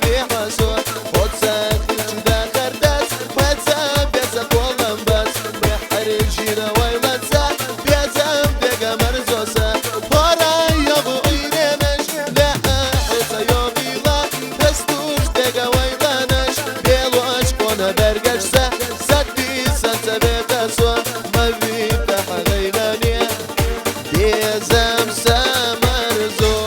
بيحسوا خد ساخر جدا خردس واتساب بيزا كولن بس بحر الجينا ويلتسا بيزا بيقا مرزوسا هورا يغو إيرينش لا حيثا يوبيلا بستوش بيقا ويلانش بيلو أشكونا برقشسا سدي سنسا بيتسوا ما بيفتح غيلانيا بيزا مسامرزو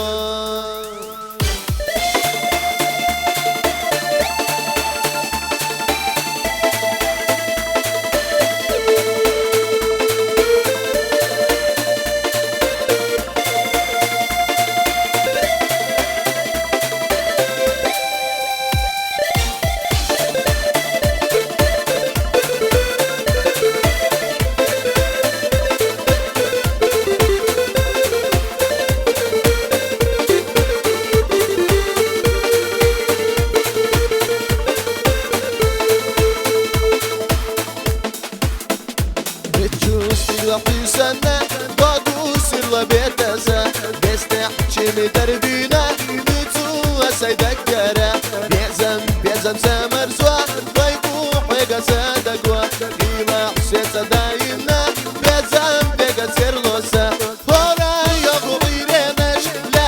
في سنة ضادو سر بيتسا بيستحكي مدربينا بتوه سيدكرا بيزم سمر زوا ضيبو حيقا سادقوا إلا حسيسا دايمنا بيزم بيقا سيرلوسا هورا يغو إيرينش لا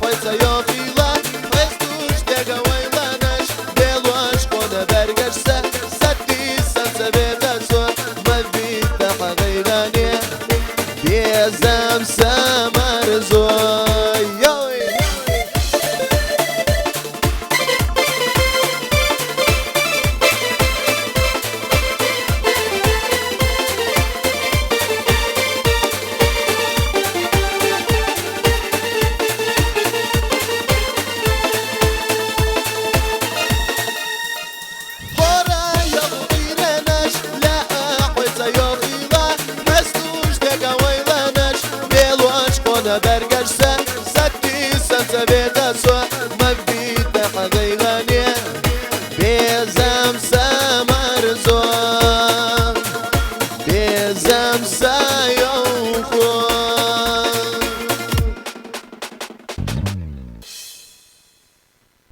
حيسا يوفيلا حيستوش بيقا ويلانش بيلو أشكونا برقشسا سدي سنسا بيتسوا ما بيفتح غيلانيا بيزم سمرزو برقشسا سدي سنسا بيتسوا ما بيفتح غيلانيا بيزم سمرزو بيزم سايوخو